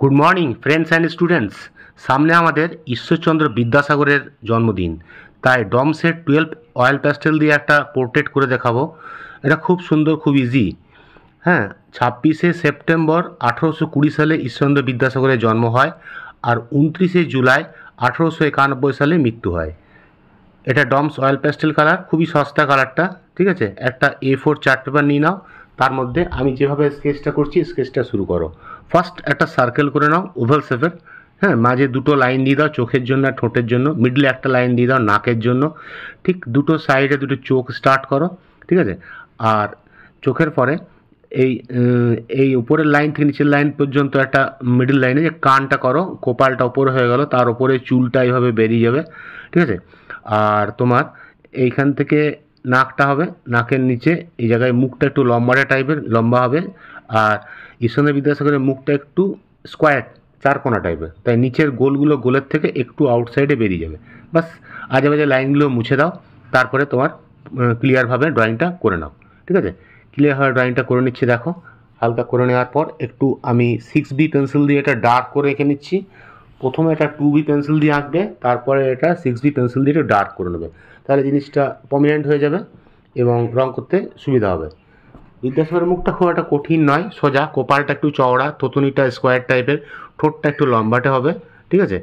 Good morning friends and students. সামনে আমাদের ঈশ্বরচন্দ্র বিদ্যাসাগরের জন্মদিন, তাই ডমসের 12 অয়েল প্যাস্টেল দিয়ে একটা পোর্ট্রেট করে দেখাবো। এটা খুব সুন্দর, খুব ইজি। হ্যাঁ, 26শে সেপ্টেম্বর 1820 সালে ঈশ্বরচন্দ্র বিদ্যাসাগরের জন্ম হয়, আর 29শে জুলাই 1891 সালে মৃত্যু হয়। এটা ডমস অয়েল প্যাস্টেল কালার, খুবই সস্তা কালারটা। ঠিক আছে, একটা A4 চার্ট পেপার নিয়ে নাও, তার মধ্যে আমি যেভাবে স্কেচটা করছি স্কেচটা শুরু করো। ফার্স্ট একটা সার্কেল করে নাও ওভাল শেপের। হ্যাঁ, মাঝে দুটো লাইন দিয়ে দাও চোখের জন্য আর ঠোঁটের জন্য, মিডলে একটা লাইন দিয়ে দাও নাকের জন্য। ঠিক দুটো সাইডে দুটো চোখ স্টার্ট করো। ঠিক আছে, আর চোখের পরে এই এই উপরের লাইন থেকে নিচের লাইন পর্যন্ত একটা মিডল লাইনে যে কানটা করো, কপালটা ওপরে হয়ে গেল, তার উপরে চুলটা এইভাবে বেরিয়ে যাবে। ঠিক আছে, আর তোমার এইখান থেকে নাকটা হবে, নাকের নিচে এই জায়গায় মুখটা একটু লম্বাটে টাইপের লম্বা হবে, আর ঈশ্বরচন্দ্র বিদ্যাসাগরের মুখটা একটু স্কোয়ার চারকোনা টাইপের, তাই নিচের গোলগুলো গোলের থেকে একটু আউটসাইডে বেরিয়ে যাবে। বাস আজে বাজে লাইনগুলো মুছে দাও, তারপরে তোমার ক্লিয়ারভাবে ড্রয়িংটা করে নাও। ঠিক আছে, ক্লিয়ারভাবে ড্রয়িংটা করে নিচ্ছি। দেখো, হালকা করে নেওয়ার পর একটু আমি 6B পেন্সিল দিয়ে এটা ডার্ক করে এঁকে নিচ্ছি। প্রথমে এটা 2B পেন্সিল দিয়ে আঁকবে, তারপরে এটা 6B পেন্সিল দিয়ে একটু ডার্ক করে নেবে, তাহলে জিনিসটা প্রমিনেন্ট হয়ে যাবে এবং রং করতে সুবিধা হবে। বিদ্যাসাগরের মুখটা খুব একটা কঠিন নয়, সোজা, কপালটা একটু চওড়া, থুতনিটা স্কোয়ার টাইপের, ঠোঁটটা একটু লম্বাটে হবে। ঠিক আছে,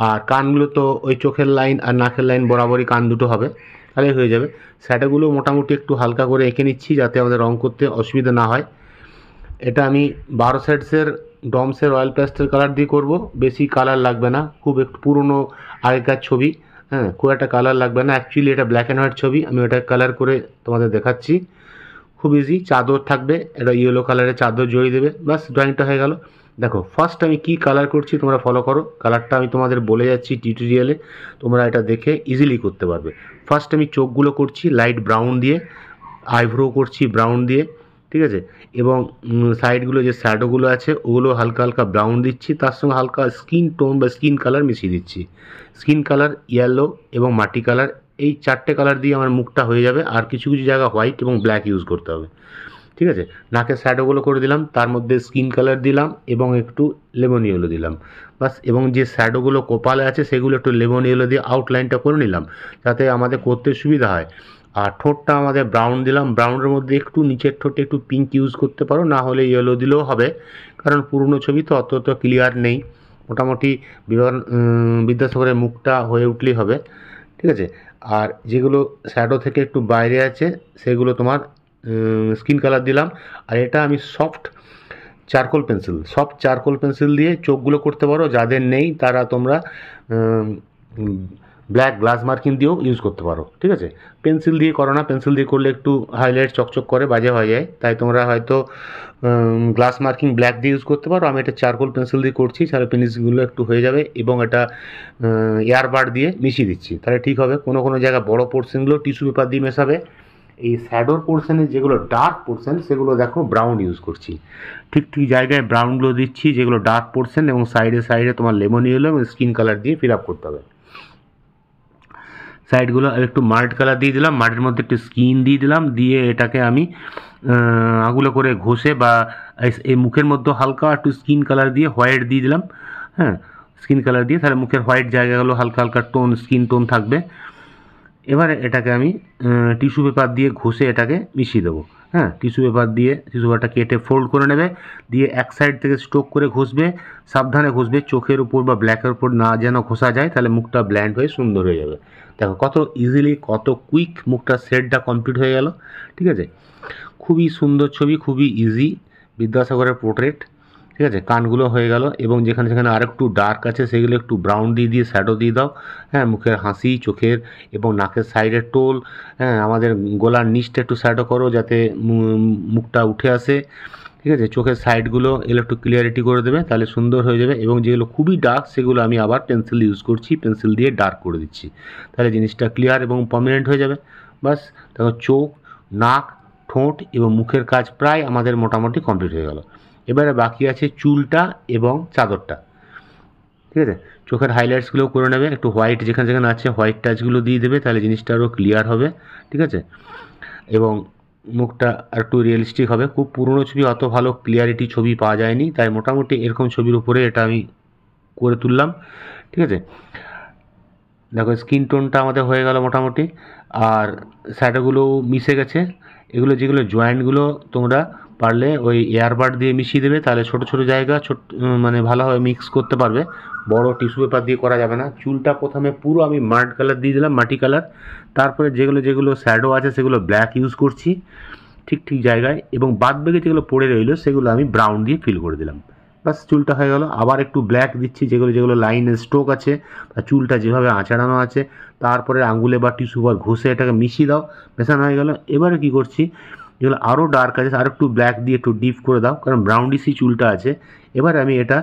আর কানগুলো তো ওই চোখের লাইন আর নাকের লাইন বরাবরই কান দুটো হবে, তাহলে হয়ে যাবে। শ্যাডোগুলো মোটামুটি একটু হালকা করে এঁকে নিচ্ছি যাতে আমাদের রং করতে অসুবিধা না হয়। এটা আমি 12 শেডসের ডমসের অয়েল প্যাস্টেল কালার দিয়ে করব, বেশি কালার লাগবে না, খুব একটু পুরনো আগেকার ছবি। হ্যাঁ, খুব একটা কালার লাগবে না, অ্যাকচুয়ালি এটা ব্ল্যাক অ্যান্ড হোয়াইট ছবি, আমি ওটা কালার করে তোমাদের দেখাচ্ছি। খুব ইজি, চাদর থাকবে, এটা ইয়েলো কালারের চাদর জড়িয়ে দেবে, ব্যাস ড্রয়িংটা হয়ে গেল। দেখো ফার্স্ট আমি কি কালার করছি তোমরা ফলো করো, কালারটা আমি তোমাদের বলে যাচ্ছি টিউটোরিয়ালে, তোমরা এটা দেখে ইজিলি করতে পারবে। ফার্স্ট আমি চোখগুলো করছি লাইট ব্রাউন দিয়ে, আইব্রো করছি ব্রাউন দিয়ে। ঠিক আছে, এবং সাইডগুলো যে শ্যাডোগুলো আছে ওগুলো হালকা হালকা ব্রাউন দিচ্ছি, তার সঙ্গে হালকা স্কিন টোন বা স্কিন কালার মিশিয়ে দিচ্ছি। স্কিন কালার, ইয়েলো এবং মাটি কালার, এই চারটে কালার দিয়ে আমার মুখটা হয়ে যাবে, আর কিছু কিছু জায়গা হোয়াইট এবং ব্ল্যাক ইউজ করতে হবে। ঠিক আছে, নাকের শ্যাডোগুলো করে দিলাম, তার মধ্যে স্কিন কালার দিলাম এবং একটু লেমন ইয়েলো দিলাম, বাস। এবং যে শ্যাডোগুলো কপালে আছে সেগুলো একটু লেমন ইয়েলো দিয়ে আউটলাইনটা করে নিলাম যাতে আমাদের করতে সুবিধা হয়। আর ঠোঁটটা আমাদের ব্রাউন দিলাম, ব্রাউনের মধ্যে একটু নিচের ঠোঁটে একটু পিঙ্ক ইউজ করতে পারো, না হলে ইয়েলো দিলেও হবে, কারণ পুরনো ছবি তো অত ক্লিয়ার নেই। মোটামুটি বিদ্যাসাগরের মুখটা হয়ে উঠলেই হবে। ঠিক আছে, আর যেগুলো শ্যাডো থেকে একটু বাইরে আছে সেগুলো তোমার স্কিন কালার দিলাম। আর এটা আমি সফট চারকোল পেন্সিল দিয়ে চোখগুলো করতে পারো, যাদের নেই তারা তোমরা ব্ল্যাক গ্লাস মার্কিং দিয়েও ইউজ করতে পারো। ঠিক আছে, পেন্সিল দিয়ে করো না, পেন্সিল দিয়ে করলে একটু হাইলাইট চকচক করে বাজে হয়ে যায়, তাই তোমরা হয়তো গ্লাস মার্কিং ব্ল্যাক দিয়ে ইউজ করতে পারো। আমি এটা চারকোল পেন্সিল দিয়ে করছি, তাহলে পেন্সিলগুলো একটু হয়ে যাবে, এবং এটা এয়ারবাড দিয়ে মিশিয়ে দিচ্ছি, তাহলে ঠিক হবে। কোনো কোনো জায়গায় বড়ো পোর্শনগুলো টিস্যু পেপার দিয়ে মেশাবে। এই শ্যাডোর পোর্শনে যেগুলো ডার্ক পোর্শন সেগুলো দেখো ব্রাউন ইউজ করছি, ঠিক ঠিক জায়গায় ব্রাউনগুলো দিচ্ছি যেগুলো ডার্ক পোর্শন, এবং সাইডে সাইডে তোমার লেমন ইয়েলো এবং স্কিন কালার দিয়ে ফিল আপ করতে হবে। সাইডগুলো একটু মাল্ট কালার দিয়ে দিলাম, মাটির মধ্যে একটু স্কিন দিয়ে দিলাম, দিয়ে এটাকে আমি আগুলো করে ঘষে বা এই মুখের মধ্যে হালকা একটু স্কিন কালার দিয়ে হোয়াইট দিয়ে দিলাম। হ্যাঁ, স্কিন কালার দিয়ে, তাহলে মুখের হোয়াইট জায়গাগুলো হালকা হালকা টোন, স্কিন টোন থাকবে। এবারে এটাকে আমি টিস্যু পেপার দিয়ে ঘষে এটাকে মিশিয়ে দেবো। হ্যাঁ, টিস্যু পেপারটা কেটে ফোল্ড করে নেবে, দিয়ে এক সাইড থেকে স্ট্রোক করে ঘষবে, সাবধানে ঘষবে, চোখের উপর বা ব্ল্যাকের উপর না যেন ঘষা যায়, তাহলে মুখটা ব্ল্যান্ড হয়ে সুন্দর হয়ে যাবে। দেখো কত ইজিলি, কত কুইক মুখটা সেটটা কমপ্লিট হয়ে গেল। ঠিক আছে, খুবই সুন্দর ছবি, খুবই ইজি বিদ্যাসাগরের পোর্ট্রেট। ঠিক আছে, কানগুলো হয়ে গেল, এবং যেখানে যেখানে আরেকটু ডার্ক আছে সেগুলো একটু ব্রাউন দিয়ে দিয়ে শ্যাডো দিয়ে দাও। হ্যাঁ, মুখের হাসি, চোখের এবং নাকের সাইডের টোল, হ্যাঁ, আমাদের গলার নিচটা একটু শ্যাডো করো যাতে মুখটা উঠে আসে। ঠিক আছে, চোখের সাইডগুলো এগুলো একটু ক্লিয়ারিটি করে দেবে, তাহলে সুন্দর হয়ে যাবে। এবং যেগুলো খুবই ডার্ক সেগুলো আমি আবার পেন্সিল ইউজ করছি, পেন্সিল দিয়ে ডার্ক করে দিচ্ছি, তাহলে জিনিসটা ক্লিয়ার এবং প্রমিনেন্ট হয়ে যাবে। বাস, দেখো চোখ, নাক, ঠোঁট এবং মুখের কাজ প্রায় আমাদের মোটামুটি কমপ্লিট হয়ে গেল। এবারে বাকি আছে চুলটা এবং চাদরটা। ঠিক আছে, চোখের হাইলাইটসগুলোও করে নেবে, একটু হোয়াইট যেখানে যেখানে আছে হোয়াইট টাচগুলো দিয়ে দেবে, তাহলে জিনিসটা আরও ক্লিয়ার হবে। ঠিক আছে, এবং মুখটা একটু রিয়েলিস্টিক হবে। খুব পুরনো ছবি অত ভালো ক্লিয়ারিটি ছবি পাওয়া যায়নি, তাই মোটামুটি এরকম ছবির উপরে এটা আমি করে তুললাম। ঠিক আছে, দেখো স্কিন টোনটা আমাদের হয়ে গেল মোটামুটি, আর শ্যাডোগুলো মিশে গেছে। এগুলো যেগুলো জয়েন্টগুলো তোমরা পারলে ওই এয়ারবাড দিয়ে মিশিয়ে দেবে, তাহলে ছোট ছোট জায়গা মানে ভালোভাবে মিক্স করতে পারবে। বড় টিস্যু পেপার দিয়ে করা যাবে না। চুলটা প্রথমে পুরো আমি মাড কালার দিয়ে দিলাম, মাটি কালার। তারপরে যেগুলো যেগুলো শ্যাডো আছে সেগুলো ব্ল্যাক ইউজ করছি ঠিক ঠিক জায়গায়, এবং বাদ বাকি যেগুলো পড়ে রইলো সেগুলো আমি ব্রাউন দিয়ে ফিল করে দিলাম। বাস চুলটা হয়ে গেল। আবার একটু ব্ল্যাক দিচ্ছি যেগুলো যেগুলো লাইনের স্ট্রোক আছে বা চুলটা যেভাবে আঁচড়ানো আছে, তারপরে আঙুলে বা টিস্যু বা ঘষে এটাকে মিশিয়ে দাও, মেশানো হয়ে গেল। এবারে কি করছি, যেগুলো আরও ডার্ক আছে আর একটু ব্ল্যাক দিয়ে একটু ডিপ করে দাও, কারণ ব্রাউন্ডিসি চুলটা আছে। এবার আমি এটা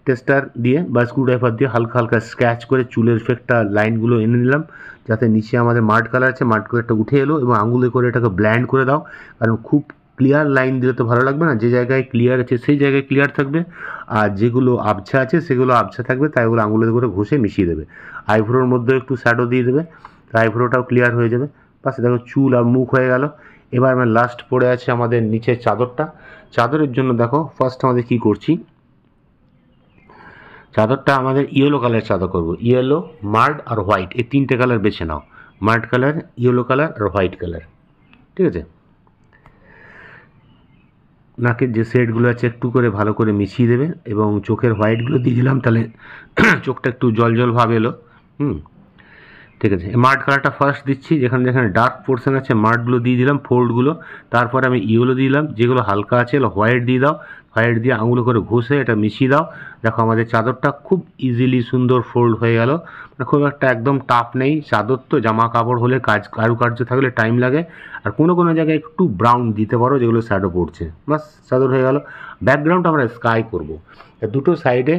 টেস্টার দিয়ে বা স্ক্রুড্রাইভার দিয়ে হালকা হালকা স্ক্র্যাচ করে চুলের ফেকটা লাইনগুলো এনে নিলাম, যাতে নিচে আমাদের মাড কালার আছে মাড কালারটা উঠে এলো, এবং আঙুলে করে এটাকে ব্ল্যান্ড করে দাও। কারণ খুব ক্লিয়ার লাইন দিলে তো ভালো লাগবে না, যে জায়গায় ক্লিয়ার আছে সেই জায়গায় ক্লিয়ার থাকবে, আর যেগুলো আবছা আছে সেগুলো আবছা থাকবে, তাই ওগুলো আঙুলে করে ঘষে মিশিয়ে দেবে। আইব্রোর মধ্যে একটু শ্যাডো দিয়ে দেবে, আইব্রোটাও ক্লিয়ার হয়ে যাবে। বাস দেখো চুল আর মুখ হয়ে গেল। এবার আমার লাস্ট পড়ে আছে আমাদের নিচের চাদরটা। চাদরের জন্য দেখো ফার্স্ট আমাদের কি করছি, চাদরটা আমাদের ইয়েলো কালার চাদর করব। ইয়েলো, মার্ড আর হোয়াইট, এই তিনটে কালার বেছে নাও। মার্ড কালার, ইয়েলো কালার আর হোয়াইট কালার। ঠিক আছে, নাকের যে শেডগুলো আছে একটু করে ভালো করে মিশিয়ে দেবে, এবং চোখের হোয়াইটগুলো দিয়ে দিলাম, তাহলে চোখটা একটু জল জল ভাব এলো। ঠিক আছে, মার্ড কালারটা ফার্স্ট দিচ্ছি, যেখানে যেখানে ডার্ক পোর্শন আছে মার্ডগুলো দিয়ে দিলাম, ফোল্ডগুলো। তারপরে আমি ইয়েলো দিলাম, যেগুলো হালকা আছে হোয়াইট দিয়ে দাও। হোয়াইট দিয়ে আঙুলো করে ঘষে এটা মিশিয়ে দাও। দেখো আমাদের চাদরটা খুব ইজিলি সুন্দর ফোল্ড হয়ে গেল। খুব একটা একদম টাফ নেই চাদর, তো জামা কাপড় হলে কারুকার্য থাকলে টাইম লাগে। আর কোনো কোনো জায়গায় একটু ব্রাউন দিতে পারো যেগুলো শ্যাডো পড়ছে, বাস চাদর হয়ে গেল। ব্যাকগ্রাউন্ড আমরা স্কাই করবো, দুটো সাইডে,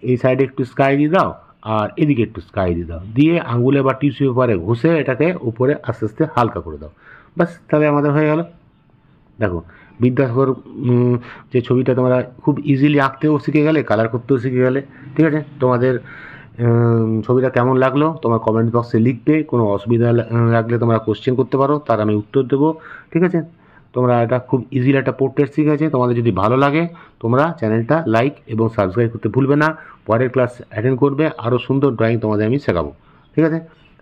এই সাইডে একটু স্কাই দিয়ে দাও আর এদিকে একটু স্কাই দিয়ে দাও, দিয়ে আঙুলে বা টিস্যু পেপারে ঘষে এটাকে উপরে আস্তে আস্তে হালকা করে দাও। বাস তাহলে আমাদের হয়ে গেল। দেখো বিদ্যাসাগর যে ছবিটা তোমরা খুব ইজিলি আঁকতেও শিখে গেলে, কালার করতেও শিখে গেলে। ঠিক আছে, তোমাদের ছবিটা কেমন লাগলো তোমার কমেন্ট বক্সে লিখবে। কোনো অসুবিধা লাগলে তোমরা কোশ্চেন করতে পারো, তার আমি উত্তর দেবো। ঠিক আছে, তোমরা এটা খুব ইজিলি একটা পোর্ট্রেট শিখেছে। তোমাদের যদি ভালো লাগে তোমরা চ্যানেলটা লাইক এবং সাবস্ক্রাইব করতে ভুলবে না। পরের ক্লাস অ্যাটেন্ড করবে, আরও সুন্দর ড্রয়িং তোমাদের আমি শেখাবো। ঠিক আছে,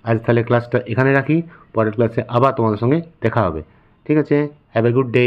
আজ তাহলে ক্লাসটা এখানে রাখি, পরের ক্লাসে আবার তোমাদের সঙ্গে দেখা হবে। ঠিক আছে, হ্যাভ এ গুড ডে।